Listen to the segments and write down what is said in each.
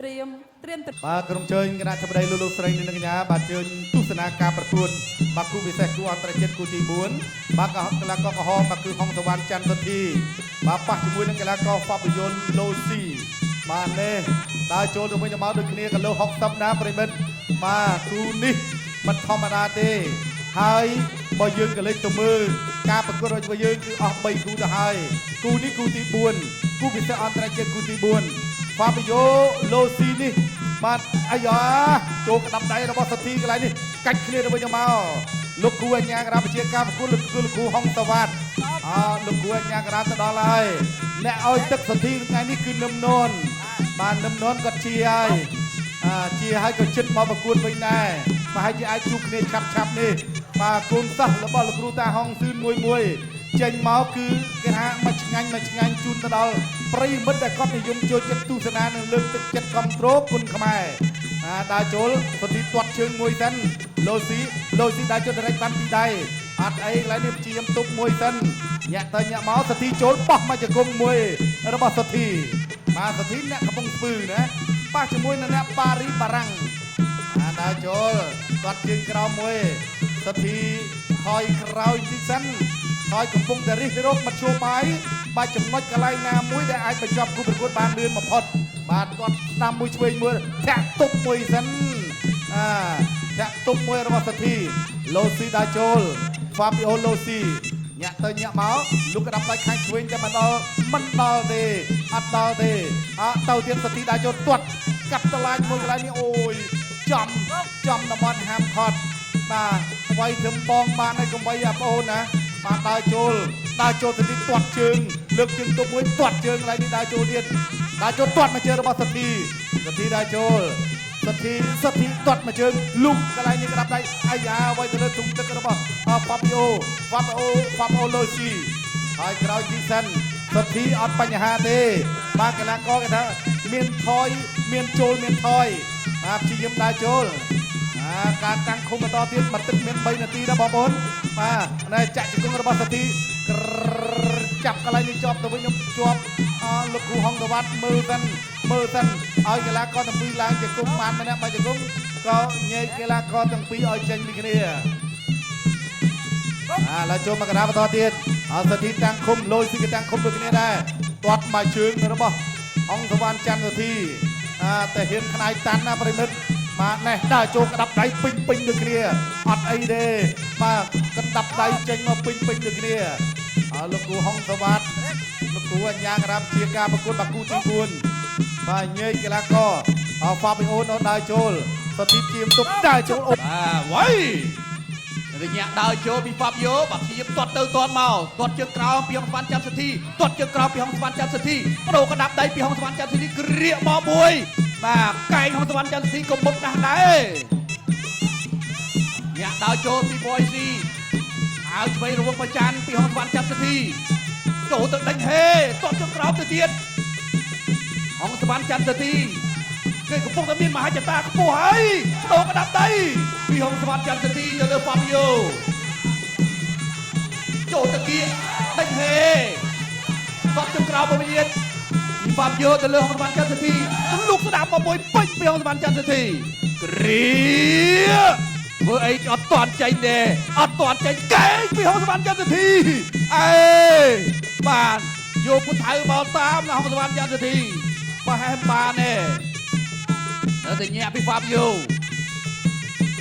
เตรียมបាទក្រុមជើញគណៈសម្ដីលោកស្រីនិងកញ្ញាបាទជើញទស្សនាការប្រកួតបាទគូពិសេសគូអន្តរជាតិគូទី4បាទកីឡាករក្រហមបាទគឺហុងសវណ្ណច័ន្ទសុធីបាទប៉ះជាមួយនឹងកីឡាករហ្វាប៊ីយ៉ុនឡូស៊ីបាទនេះដើរចូលទៅវិញទៅមកដូចគ្នាគីឡូ60ណាប្រិមិត្តបាទគូនេះមិនធម្មតាទេហើយបើយើងក៏លេចទៅមើលការប្រកួតរបស់យើងគឺអស់3គូទៅហើយគូនេះគូទី4គូពិសេសអន្តរជាតិគូទី4ហ្វាប៊ីយ៉ូឡូស៊ីនេះបាទអាយ៉ាចូលក្តាប់ដៃរបស់សុធីកន្លែងនេះកាច់គ្នាទៅវិញទៅមកលោកគ្រូអញ្ញាការវិជាការប្រគល់លោកគ្រូហុងសវណ្ណលោកគ្រូអញ្ញាការទៅដល់ហើយអ្នកឲ្យទឹកសុធីថ្ងៃនេះគឺនឹមននបាទនឹមននគាត់ជាហើយជាហើយក៏ចិត្តមកប្រគួតវិញដែរប្រហែលជាអាចជួបគ្នាឆាប់នេះបាទកូនសិស្សរបស់លោកគ្រូតាហុងសឿនមួយចេញមកគឺគេថាមកឆ្ងាញ់ជូនទៅដល់ប្រិយមិត្តដែលគាត់និយមចូលចិត្តទស្សនានិងលើកទឹកចិត្តគ្រប់គ្រងគុណខ្មែរដើរចូលសុធីទាត់ជើងមួយសិនឡូស៊ីដើរចូលទៅរែកបានពីដៃអត់អីកន្លែងនេះព្យាយាមទប់មួយសិនញាក់ទៅញាក់មកសុធីចូលបោះមកជង្គង់មួយរបស់សុធីបាទសុធីអ្នកកំពុងស្ពឺណាប៉ះជាមួយនឹងអ្នកប៉ារីបារាំងដើរចូលគាត់ជើងក្រោមមួយសុធីថយក្រោយទីសិនហើយកំពុងតែរិះរោបមធ្យោបាយបាទចំណុចកន្លែងណាមួយដែលអាចបញ្ចប់គូប្រកួតបានលឿនបំផុតបាទគាត់ស្ដាំមួយឆ្វេងមួយធាក់ទុកមួយសិនធាក់ទុកមួយរបស់សុធីឡូស៊ីដើរចូលហ្វាប៊ីអូឡូស៊ីញាក់ទៅញាក់មកលោកក្តាប់ដៃខាងឆ្វេងតែមិនដល់ទេអត់ដល់ទេទៅទៀតសុធីដើរចូលទាត់កាត់តឡាញមួយកន្លែងនេះអូយចំតំបន់ហាមខត់បាទវាយត្រឹមបងបានហើយកុំវាយបងប្អូនណាបាទដើរចូលទៅទីទាត់ជើងលើកជើងទុកមួយទាត់ជើងកន្លែងនេះដើរចូលទៀតដើរចូលទាត់មកជើងរបស់សុធីដើរចូលសុធីទាត់មកជើងលុកកន្លែងនេះក្តាប់ដៃអាយ៉ាវាយទៅលើធុងទឹករបស់ហ្វាប៊ីអូឡូស៊ីហើយក្រោយទីសិនសុធីអត់បញ្ហាទេបាទកីឡាករគេថាមានថយមានចូលមានថយបាទព្យាយាមដើរចូលការតាំងឃុំបន្តទៀតបន្តិចមាន3នាទីដែរបងប្អូនបាទនៅចាក់ជង្គង់របស់សាទីចាប់កន្លែងនេះជាប់ទៅវិញជាប់លោកគ្រូហុងសវណ្ណមើលសិនឲ្យកីឡាករទាំងពីរឡើងជង្គង់បានម្នាក់ជង្គង់ក៏ញែកកីឡាករទាំងពីរឲ្យចេញពីគ្នាឡើយចូលមកកណ្ដាលបន្តទៀតសាទីតាំងឃុំលយស៊ីក៏តាំងឃុំដូចគ្នាដែរទាត់មកជើងរបស់ហុងសវណ្ណច័ន្ទសុធីតែហ៊ានខ្នាយតាន់ណាប្រិមិត្តបាទនេះដើរចូលក្តាប់ដៃពេញដូចគ្នាអត់អីទេបាទក្តាប់ដៃចេញមកពេញដូចគ្នាលោកគ្រូហុងសវណ្ណលោកគ្រូអញ្ញាការជាការប្រកួតបាគូទី4បាទញែកកីឡាករហ្វាប៊ីអូនៅដើរចូលសុធីជាមទុកដើរចូលបាទវ៉ៃរញ៉ាដើរចូលពីហ្វាប៊ីយ៉ូបាទព្យាយាមទាត់ទៅទាត់មកទាត់ជើងក្រោមពីហុងសវណ្ណច័ន្ទសុធីទាត់ជើងក្រោមពីហុងសវណ្ណច័ន្ទសុធីបដូរកណ្ដាប់ដៃពីហុងសវណ្ណច័ន្ទសុធីក្រៀកមកមួយបាទកែងហុងសវណ្ណច័ន្ទសុធីក៏មុតណាស់ដែរញ៉ាដើរចូលពីបយស៊ីឲ្យឆ្វេងរវងប្រច័នពីហុងសវណ្ណច័ន្ទសុធីចូលទៅដេញហេទាត់ជើងក្រោមទៅទៀតហុងសវណ្ណច័ន្ទសុធីគេកំពុងតែមានមហិច្ឆតាខ្ពស់ហើយបដូរកណ្ដាប់ដៃពីហុងសវណ្ណច័ន្ទសុធីទៅលើហ្វាប៊ីយ៉ូចូលទៅគៀដេញហេទាត់ជើងក្រោមមកវិញទៀតពីហ្វាប៊ីយ៉ូទៅលើហុងសវណ្ណច័ន្ទសុធីទម្លុកស្ដាប់មកមួយពេញពីហុងសវណ្ណច័ន្ទសុធីគ្រាធ្វើអីអត់តាន់ចេញទេអត់តាន់ចេញកែងពីហុងសវណ្ណច័ន្ទសុធីអេបានយកពុទ្ធៅមកតាមហុងសវណ្ណច័ន្ទសុធីប្រហែលបានទេទៅញាក់ពីហ្វាប៊ីយ៉ូ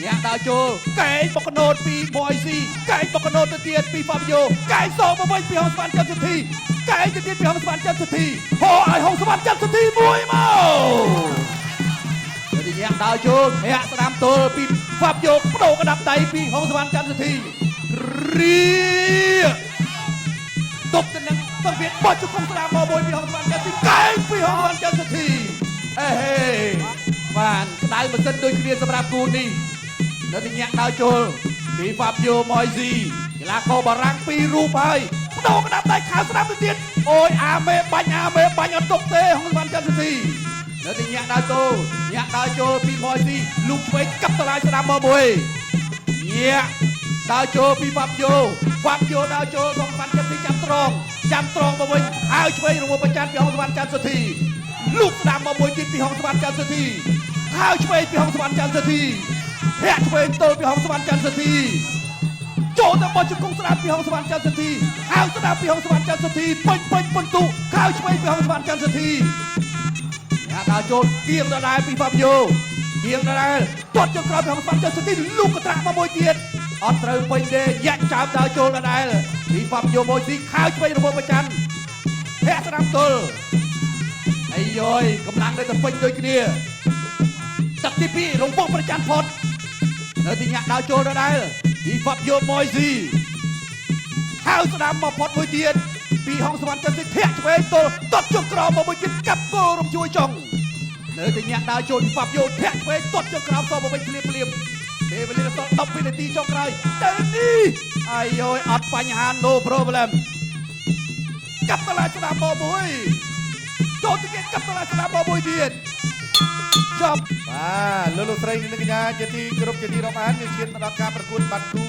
ញាក់ដើរចូលកែងបកកណូតពីបយស៊ីកែងបកកណូតទៅទៀតពីហ្វាប៊ីយ៉ូកែងសងមកវិញពីហុងសវណ្ណច័ន្ទសុធីកែងទៅទៀតពីហុងសវណ្ណច័ន្ទសុធីហោឲ្យហុងសវណ្ណច័ន្ទសុធីមួយមកទៅញាក់ដើរចូលញាក់ស្ដាំទល់ពីហ្វាប៊ីយ៉ូបដូរកណ្ដាប់ដៃពីហុងសវណ្ណច័ន្ទសុធីរៀទប់ទៅនឹងសង្វៀតបោះជង្គង់ស្ដាំមកមួយពីហុងសវណ្ណច័ន្ទសុធីកែងពីហុងសវណ្ណច័ន្ទសុធីអេហេបានក្តៅម៉ាស៊ីនដូចគ្នាសម្រាប់គូនេះនៅទីញាក់ដើរចូលពីហ្វាប៊ីយ៉ូម៉យស៊ីកីឡាករបារាំង2រូបហើយបដូរកណ្ដាប់ដៃខៅស្ដាំទៅទៀតអូយអាមេបាញ់អត់ទុកទេហុងសវណ្ណច័ន្ទសុធីនៅទីញាក់ដើរចូលពីម៉យស៊ីលូកឆ្វេងកាប់តឡាយស្ដាំមកមួយញាក់ដើរចូលពីហ្វាប៊ីយ៉ូដើរចូលហុងសវណ្ណច័ន្ទសុធីចាំត្រង់មកវិញហើយឆ្វេងរង្វង់ប្រច័ណ្ឌពីហុងសវណ្ណច័ន្ទសុធី ลูกสนามมาบวยกินปีห้องสวรรค์จันทร์สถีข้าวช่วยปีห้องสวรรค์จันทร์สถีแหกช่วยโตปีห้องสวรรค์จันทร์สถีโจตบอลจุกงสนามปีห้องสวรรค์จันทร์สถีข้าวสนามปีห้องสวรรค์จันทร์สถีเปิดประตูข้าวช่วยปีห้องสวรรค์จันทร์สถีดาวโจเกียงดาราปีฟาบิโอเกียงดาราตดจนกรอบปีห้องสวรรค์จันทร์สถีลูกกระตระมาบวยเกียรอัตราเป็นเดย์ยักษ์จับดาวโจดาราปีฟาบิโอบวยสีข้าวช่วยระบบประจันแพ้สนามตุลไอ้ย้อยกำลังได้แต่เป็นโดยគ្នាตัดที่พี่หลวงพ่อประจันพอดเนื้อที่ยักษ์ดาวโจดาราปีฟาบิโอบวยสีข้าวสนามมาพอดบวยเกียรปีห้องสวรรค์จันทร์สถีแพ้ช่วยตุลตดจนกรอบมาบวยเกียรกับโกรมช่วยจงเนื้อที่ยักษ์ดาวโจปีฟาบิโอแพ้ช่วยตดจนกรอบต่อมาเป็นเปลี่ยมเดวิลล์ต้องวินาทีจงไรแต่นี่ไอ้ย้อยอัดปัญหา no problem กับตลาดสนามบอบุยโจทย์เกตกับตลาดสนามบอบุยเดียนจบ បាទលោកស្រីនិងកញ្ញាជាទីគោរពជាទីរាប់អានយើងឈានមកដល់ការប្រកួតបាត់គូ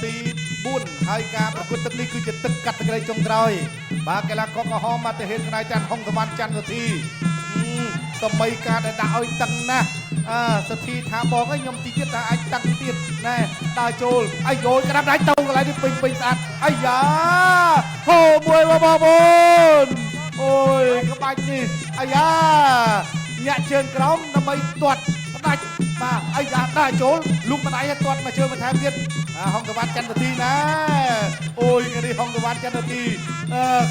ទី4ហើយការប្រកួតទឹកនេះគឺជាទឹកកាត់ទឹករីចុងក្រោយបាទកីឡាករក្រហមមកទៅហេតុកណៃច័ន្ទហុងសវណ្ណច័ន្ទសុធីសម័យការដែលដាក់ឲ្យតឹងណាស់សុធីថាបងឲ្យខ្ញុំទីទៀតថាអាចតឹងទៀតណែដើរចូលអាយយក្រាបដៃទៅកន្លែងនេះពេញស្អាតអាយ៉ាហូមួយបងប្អូនអូយក្បាច់នេះអាយ៉ាញាក់ជើងក្រោមដើម្បីទាត់ផ្ដាច់បាទអាយ៉ាដើរចូលលូកម្ដាយឲ្យទាត់មកជើងបន្ថែមទៀតហុងសវណ្ណច័ន្ទសុធីណាអូយនេះហុងសវណ្ណច័ន្ទសុធី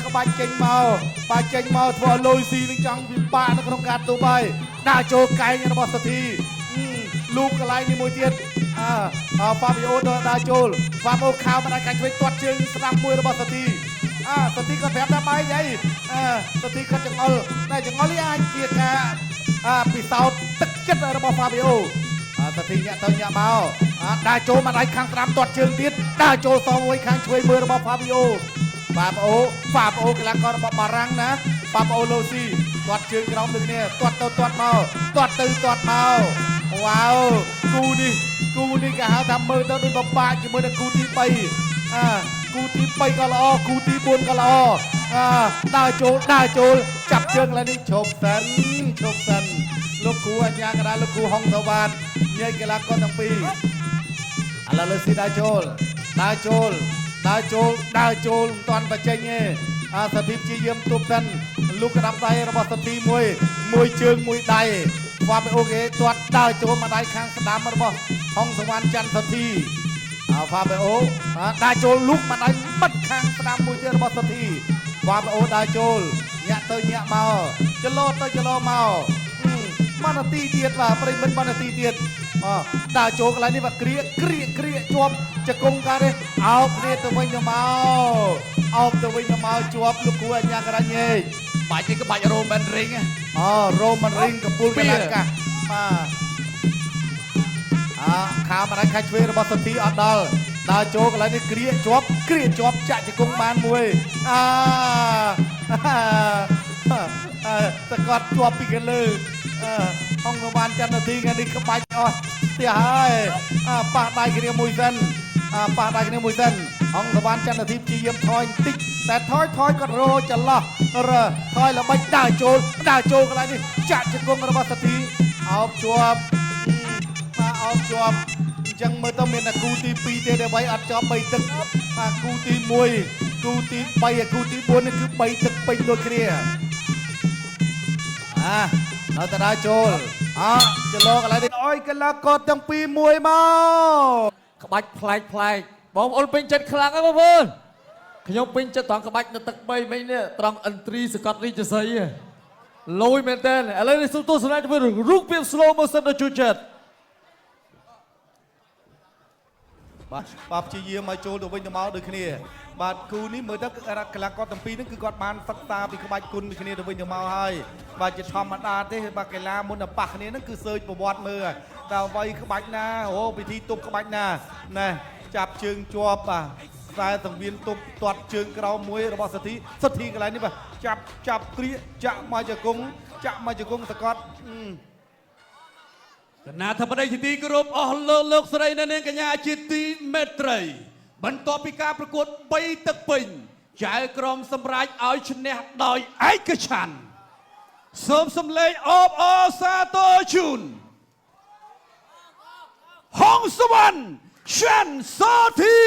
ក្បាច់ចេញមកបាទចេញមកធ្វើឲ្យលុយស៊ីនឹងចង់វិបាកនៅក្នុងការទូបាយដើរចូលកែងរបស់សុធីលូកន្លែងនេះមួយទៀតហ្វាប៊ីអូដើរចូលហ្វាប៊ីអូខោមិនអាចកាច់ជួយទាត់ជើងស្ដាំមួយរបស់សុធីសុធីក៏ប្រាប់ដែរបាយសុធីក៏ចង្អុលតែចង្អុលនេះអាចជាការពិសោធន៍ទឹកចិត្តរបស់ហ្វាប៊ីអូសុធីញាក់ទៅញាក់មកដើរចូលមកដៃខាងស្ដាំទាត់ជើងទៀតដើរចូលសងមួយខាងជួយមើលរបស់ហ្វាប៊ីអូហ្វាប៊ីអូកីឡាកររបស់បារាំងណាហ្វាប៊ីអូឡូស៊ីទាត់ជើងក្រោមដូចគ្នាទាត់ទៅទាត់មកទាត់ទៅទាត់មកវ៉ាវគូនេះគេហៅថាមើលទៅដូចបបាក់ជាមួយនឹងគូទី3គូទី3ក៏ល្អគូទី4ក៏ល្អដើរចូលចាប់ជើងឡើយនេះឈប់សិនលោកគ្រូអញ្ញាកណ្ដាលលោកគ្រូហុងសវណ្ណញាយកីឡាករទាំងពីរឥឡូវលើស៊ីដើរចូលមិនតាន់បច្ចេកទេសធីព្យាយាមទប់សិនលោកក្តាប់ដៃរបស់សធីមួយជើងមួយដៃហ្វាប៊ីអូគេទាត់ដើរចូលមកដៃខាងស្ដាំរបស់ហុងសវណ្ណច័ន្ទសុធីហ្វាប៊ីអូដើរចូលលុកមកដៃបិទខាងស្ដាំមួយទៀតរបស់សុធីហ្វាប៊ីអូដើរចូលញាក់ទៅញាក់មកចលោមក1នាទីទៀតបាទប្រិមិត្ត1នាទីទៀតដើរចូលកន្លែងនេះបាទគ្រាជាប់ចង្គង់ការនេះអោបគ្នាទៅវិញទៅមកជាប់លោកគ្រូអញ្ញាករញេបាច់នេះក្បាច់រ៉ូមែនរីងរ៉ូមែនរីងកពូលកលាកាខាមរ៉ៃខាច់ឆ្វេងរបស់សុធីអត់ដល់ដើរចូលកន្លែងនេះគ្រាជាប់ចាក់ចង្គង់បានមួយតកត់ជាប់ពីកលើហុងសវណ្ណច័ន្ទសុធីថ្ងៃនេះក្បាច់អស់ស្ទះហើយប៉ះដៃគ្នាមួយសិនហុងសវណ្ណច័ន្ទសុធីព្យាយាមថយបន្តិចតែថយគាត់រោចន្លោះថយល្បិចដើរចូលកន្លែងនេះចាក់ជង្គង់របស់សុធីអោបជាប់អញ្ចឹងមើលទៅមានតែគូទី2ទេដែលໄວអត់ជាប់3ទឹកគូទី1គូទី3គូទី4នេះគឺ3ទឹកពេញដូចគ្នានៅតែដើរចូលចលោកន្លែងនេះអើយកីឡាករទាំងពីរមួយមកក្បាច់ប្លែកបងប្អូនពេញចិត្តខ្លាំងហើយបងប្អូនខ្ញុំពេញចិត្តត្រង់ក្បាច់នៅទឹក3មិញនេះត្រង់អិនទ្រីសកតរីជស័យលយមែនតើឥឡូវនេះសូមទស្សនាជាមួយរូបភាព slow motion ដល់ជួយចិត្តបាទព្យាយាមឲ្យចូលទៅវិញទៅមកដូចគ្នាបាទគូនេះមើលទៅកីឡាករទាំងពីរនេះគឺគាត់បានសិក្សាពីក្បាច់គុណដូចគ្នាទៅវិញទៅមកហើយបាទជាធម្មតាទេបាទកីឡាមុនតែប៉ះគ្នាហ្នឹងគឺសើចប្រវត្តិមើលតែអ្វីក្បាច់ណាពិធីទប់ក្បាច់ណាណែចាប់ជើងជាប់បាទខ្សែសង្វៀនទប់ទាត់ជើងក្រោមមួយរបស់សុធីកន្លែងនេះបាទចាប់គ្រាចាក់មកជង្គង់សកត់គណៈធិបតីជាទីគោរពអស់លោកស្រីនៅនាងកញ្ញាជាទីមេត្រីបន្ទាប់ពីការប្រកួត3ទឹកពេញចៅក្រមសម្រាប់ឲ្យឈ្នះដោយឯកច្ឆន្ទ សូមសំឡេងអបអរសាទរជូនហងសវណ្ណ Chan Soti